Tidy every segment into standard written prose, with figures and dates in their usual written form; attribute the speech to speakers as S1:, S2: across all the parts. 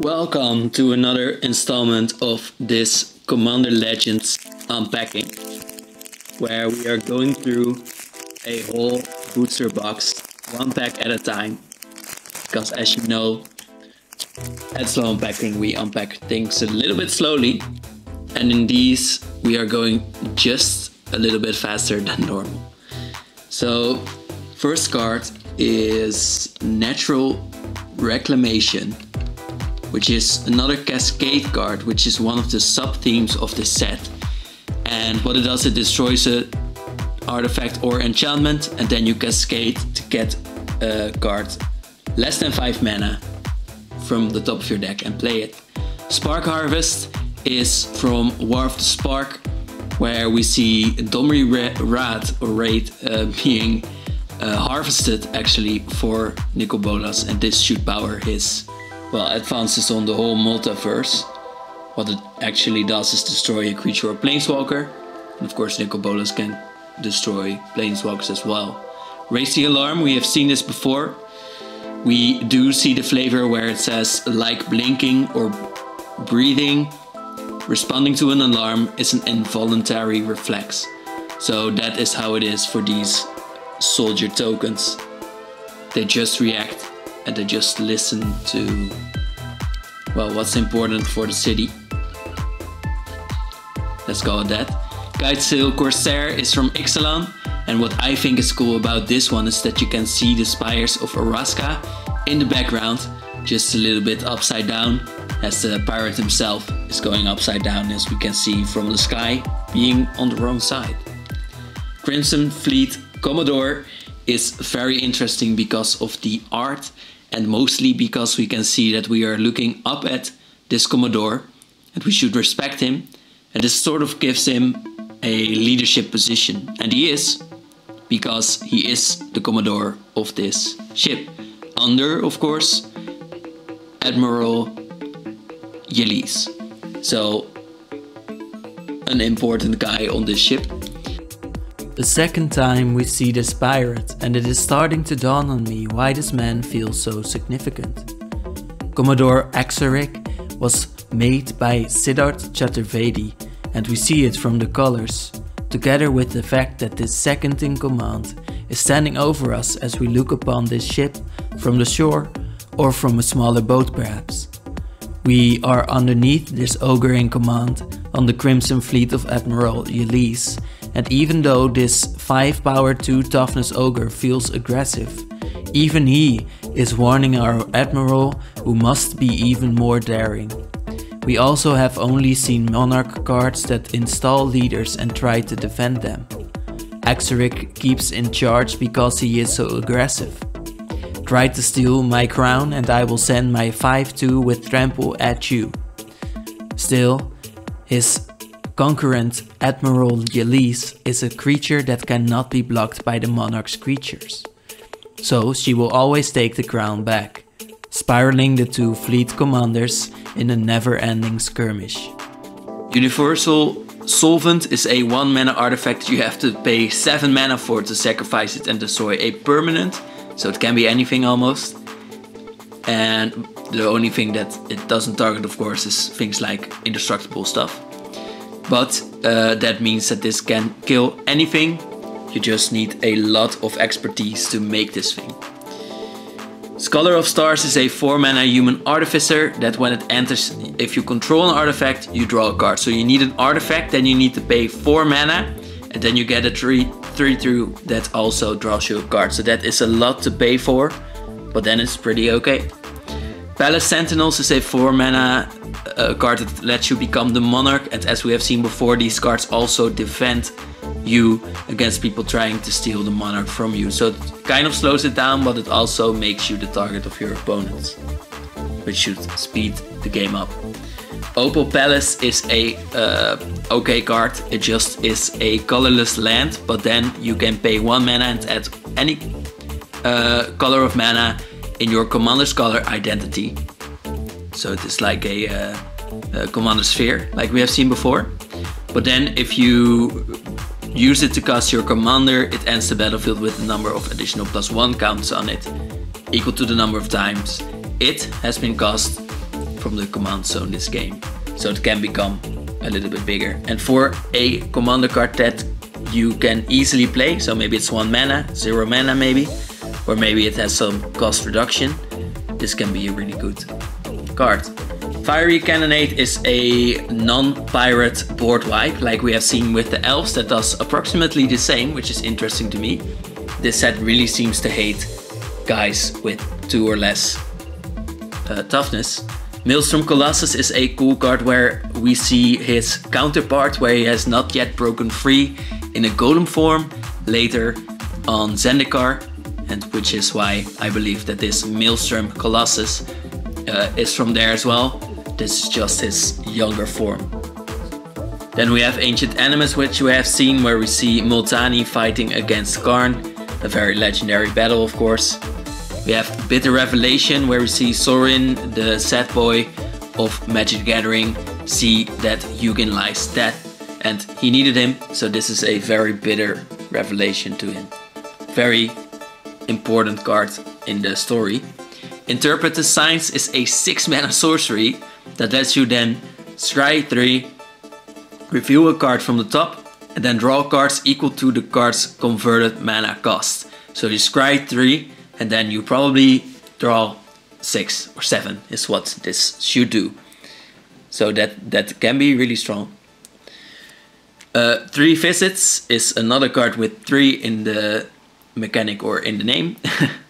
S1: Welcome to another installment of this Commander Legends unpacking, where we are going through a whole booster box, one pack at a time, because as you know, at slow unpacking we unpack things a little bit slowly, and in these we are going just a little bit faster than normal. So, first card is Natural Reclamation, which is another cascade card, which is one of the sub-themes of this set. And what it does, it destroys an artifact or enchantment, and then you cascade to get a card less than 5 mana from the top of your deck and play it. Spark Harvest is from War of the Spark, where we see Domri Raid being harvested actually for Nicol Bolas, and this should power his advances on the whole multiverse. What it actually does is destroy a creature or planeswalker, and of course Nicol Bolas can destroy planeswalkers as well. Raise the Alarm, we have seen this before. We do see the flavor where it says like blinking or breathing. Responding to an alarm is an involuntary reflex. So that is how it is for these soldier tokens. They just react and they just listen to, well, what's important for the city. Let's go with that. Guidesail Corsair is from Ixalan, and what I think is cool about this one is that you can see the spires of Araska in the background, just a little bit upside down, as the pirate himself is going upside down, as we can see from the sky, being on the wrong side. Crimson Fleet Commodore is very interesting because of the art, and mostly because we can see that we are looking up at this Commodore and we should respect him, and this sort of gives him a leadership position, and he is, because he is the Commodore of this ship, under of course Admiral Yeliz, so an important guy on this ship.
S2: The second time we see this pirate, and it is starting to dawn on me why this man feels so significant. Commodore Axaric was made by Siddharth Chaturvedi, and we see it from the colors, together with the fact that this second in command is standing over us as we look upon this ship from the shore or from a smaller boat perhaps. We are underneath this ogre in command on the Crimson Fleet of Admiral Yeliz, and even though this 5 power 2 toughness ogre feels aggressive, even he is warning our admiral, who must be even more daring. We also have only seen monarch cards that install leaders and try to defend them. Axaric keeps in charge because he is so aggressive. Try to steal my crown and I will send my 5/2 with trample at you. Still, his concurrent Admiral Yeliz is a creature that cannot be blocked by the monarch's creatures. So she will always take the crown back, spiraling the 2 fleet commanders in a never-ending skirmish.
S1: Universal Solvent is a 1 mana artifact. You have to pay 7 mana for it to sacrifice it and destroy a permanent, so it can be anything almost. And the only thing that it doesn't target, of course, is things like indestructible stuff. But that means that this can kill anything. You just need a lot of expertise to make this thing. Scholar of Stars is a 4 mana human artificer that when it enters, if you control an artifact, you draw a card. So you need an artifact, then you need to pay 4 mana, and then you get a 3/3 that also draws you a card. So that is a lot to pay for, but then it's pretty okay. Palace Sentinels is a 4 mana card that lets you become the monarch, and as we have seen before, these cards also defend you against people trying to steal the monarch from you. So it kind of slows it down, but it also makes you the target of your opponents, which should speed the game up. Opal Palace is a okay card. It just is a colorless land, but then you can pay 1 mana and add any color of mana in your commander's color identity. So it is like a commander sphere, like we have seen before. But then if you use it to cast your commander, it ends the battlefield with a number of additional +1 counts on it, equal to the number of times it has been cast from the command zone this game. So it can become a little bit bigger. And for a commander card that you can easily play, so maybe it's 1 mana, 0 mana maybe, or maybe it has some cost reduction, this can be a really good card. Fiery Cannonade is a non-pirate board wipe, like we have seen with the elves, that does approximately the same, which is interesting to me. This set really seems to hate guys with 2 or less toughness. Maelstrom Colossus is a cool card where we see his counterpart, where he has not yet broken free in a golem form, later on Zendikar, and which is why I believe that this Maelstrom Colossus is from there as well. This is just his younger form. Then we have Ancient Animus, which we have seen, where we see Multani fighting against Karn, a very legendary battle of course. We have Bitter Revelation, where we see Sorin, the sad boy of Magic the Gathering, see that Hugin lies dead and he needed him, so this is a very bitter revelation to him. Very important card in the story. Interpret the Signs is a 6 mana sorcery that lets you then scry 3, reveal a card from the top, and then draw cards equal to the card's converted mana cost. So you scry 3, and then you probably draw 6 or 7 is what this should do. So that can be really strong. 3 Visits is another card with 3 in the mechanic or in the name.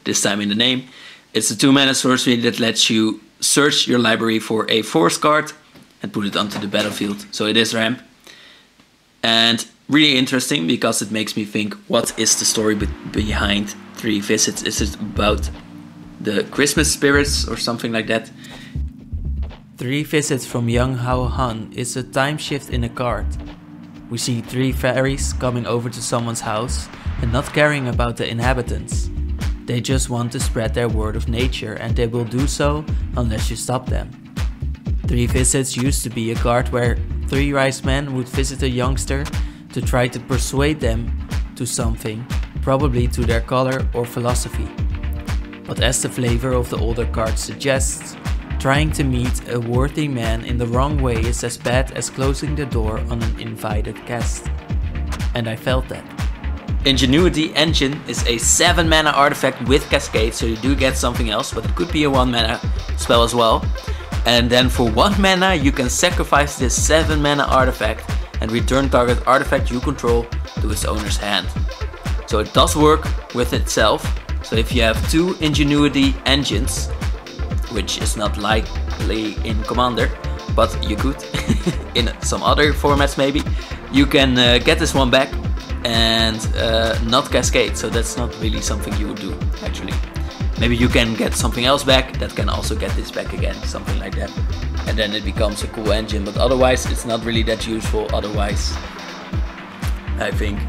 S1: This time in the name. It's a 2 mana sorcery that lets you search your library for a force card and put it onto the battlefield. So it is ramp. And really interesting because it makes me think, what is the story behind 3 Visits? Is it about the Christmas spirits or something like that?
S2: 3 Visits from Young Hao Han is a time shift in a card. We see 3 fairies coming over to someone's house and not caring about the inhabitants. They just want to spread their word of nature, and they will do so unless you stop them. 3 Visits used to be a card where 3 wise men would visit a youngster to try to persuade them to something, probably to their color or philosophy. But as the flavor of the older card suggests, trying to meet a worthy man in the wrong way is as bad as closing the door on an invited guest. And I felt that.
S1: Ingenuity Engine is a 7 mana artifact with Cascade, so you do get something else, but it could be a 1 mana spell as well. And then for 1 mana you can sacrifice this 7 mana artifact and return target artifact you control to its owner's hand. So it does work with itself. So if you have 2 Ingenuity Engines, which is not likely in Commander, but you could in some other formats maybe, you can get this one back and not Cascade, so that's not really something you would do actually. Maybe you can get something else back that can also get this back again, something like that, and then it becomes a cool engine, but otherwise it's not really that useful otherwise, I think.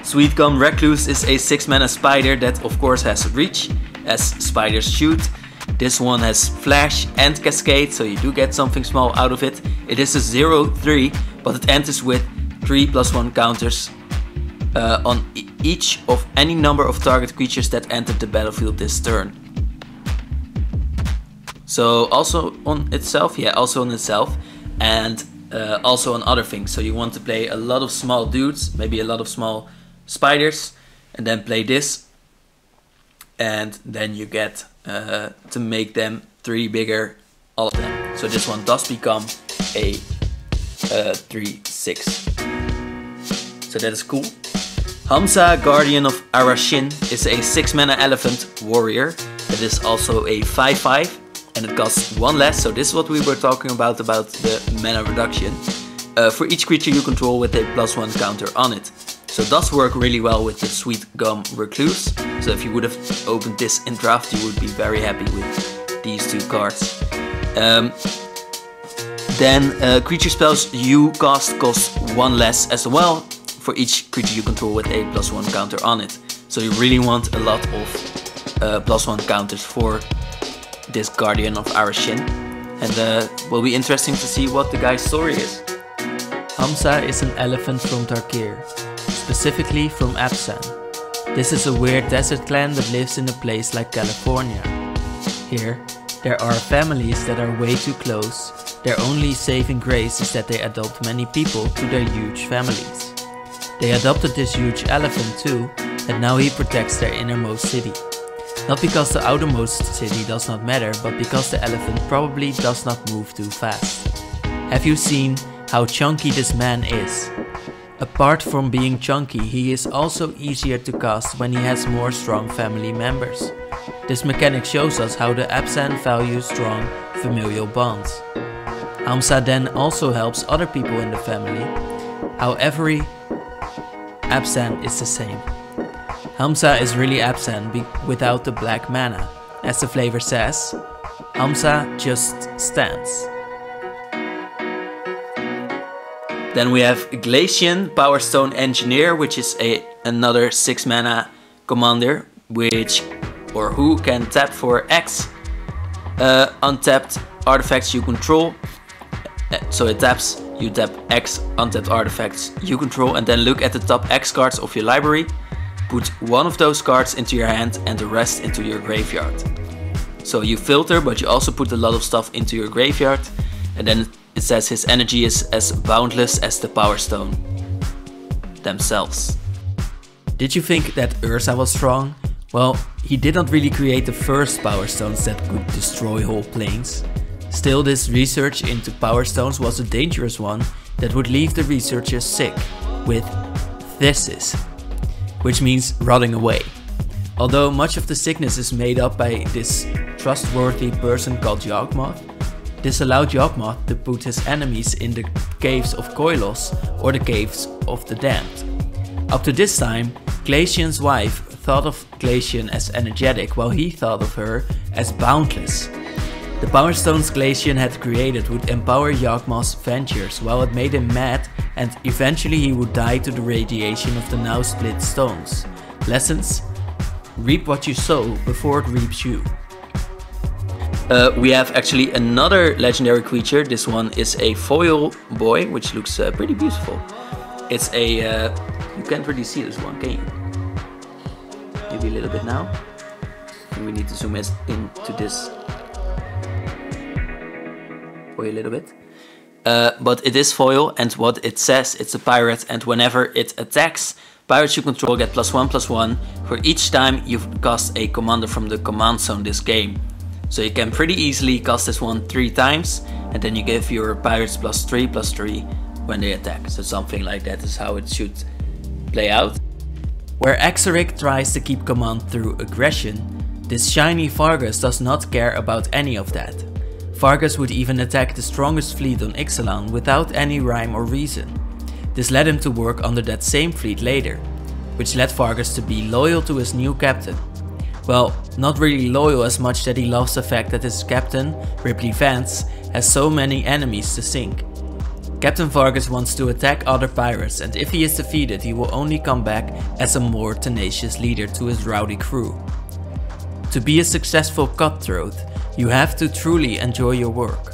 S1: Sweet Gum Recluse is a 6 mana spider that of course has reach, as spiders shoot. This one has flash and cascade, so you do get something small out of it. It is a 0/3, but it enters with 3+1 counters on each of any number of target creatures that entered the battlefield this turn. So also on itself, yeah, also on itself, and also on other things. So you want to play a lot of small dudes, maybe a lot of small spiders, and then play this, and then you get to make them 3 bigger, all of them. So this one does become a 3/6. So that is cool. Hamza, Guardian of Arashin, is a 6 mana elephant warrior. That is also a 5/5, and it costs 1 less. So this is what we were talking about the mana reduction. For each creature you control with a +1 counter on it. So it does work really well with the Sweet Gum Recluse. So if you would have opened this in draft, you would be very happy with these 2 cards. Then creature spells you cast cost 1 less as well for each creature you control with a +1 counter on it. So you really want a lot of +1 counters for this Guardian of Arashin. And will be interesting to see what the guy's story is.
S2: Hamza is an elephant from Tarkir, specifically from Absan. This is a weird desert clan that lives in a place like California. Here, There are families that are way too close. Their only saving grace is that they adopt many people to their huge families. They adopted this huge elephant too, and now he protects their innermost city. Not because the outermost city does not matter, but because the elephant probably does not move too fast. Have you seen how chunky this man is? Apart from being chunky, he is also easier to cast when he has more strong family members. This mechanic shows us how the Absan values strong familial bonds. Hamza then also helps other people in the family, how every Absan is the same. Hamza is really Absan without the black mana. As the flavor says, Hamza just stands.
S1: Then we have Glacian, Power Stone Engineer, which is another 6 mana commander, who can tap for X untapped artifacts you control. So it taps, you tap X untapped artifacts you control, and then look at the top X cards of your library. Put one of those cards into your hand and the rest into your graveyard. So you filter, but you also put a lot of stuff into your graveyard, and then it says his energy is as boundless as the Power Stone themselves.
S2: Did you think that Urza was strong? Well, he did not really create the first Power Stones that could destroy whole planes. Still, this research into Power Stones was a dangerous one that would leave the researchers sick with phthisis, which means rotting away. Although much of the sickness is made up by this trustworthy person called Yawgmoth, this allowed Yawgmoth to put his enemies in the caves of Koilos or the caves of the damned. Up to this time, Glacian's wife thought of Glacian as energetic, while he thought of her as boundless. The Power Stones Glacian had created would empower Yawgmoth's ventures, while it made him mad, and eventually he would die to the radiation of the now split stones. Lessons: reap what you sow before it reaps you.
S1: We have actually another legendary creature. This one is a foil boy, which looks pretty beautiful. It's a... you can't really see this one, can you? Maybe a little bit now. And we need to zoom into this for a little bit. But it is foil, and what it says, it's a pirate, and whenever it attacks, pirates you control get +1/+1 for each time you cast a commander from the command zone this game. So you can pretty easily cast this one 3 times, and then you give your pirates +3/+3 when they attack. So something like that is how it should play out.
S2: Where Exaric tries to keep command through aggression, this shiny Vargas does not care about any of that. Vargas would even attack the strongest fleet on Ixalan without any rhyme or reason. This led him to work under that same fleet later, which led Vargas to be loyal to his new captain. Well, not really loyal as much that he loves the fact that his captain, Ripley Vance, has so many enemies to sink. Captain Vargas wants to attack other pirates, and if he is defeated he will only come back as a more tenacious leader to his rowdy crew. To be a successful cutthroat, you have to truly enjoy your work.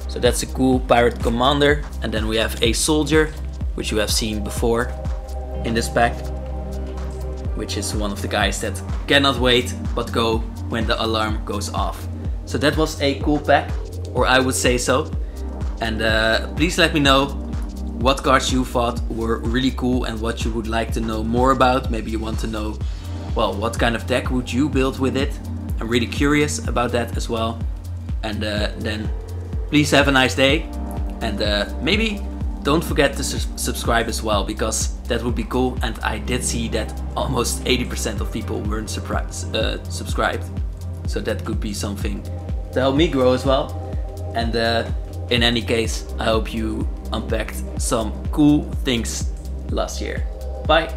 S1: So that's a cool pirate commander, and then we have a soldier, which you have seen before in this pack, which is one of the guys that cannot wait but go when the alarm goes off. So that was a cool pack, or I would say so. And please let me know what cards you thought were really cool and what you would like to know more about. Maybe you want to know, well, what kind of deck would you build with it? I'm really curious about that as well. And then please have a nice day, and maybe don't forget to subscribe as well, because that would be cool. And I did see that almost 80% of people weren't subscribed, so that could be something to help me grow as well. And in any case, I hope you unpacked some cool things last year. Bye!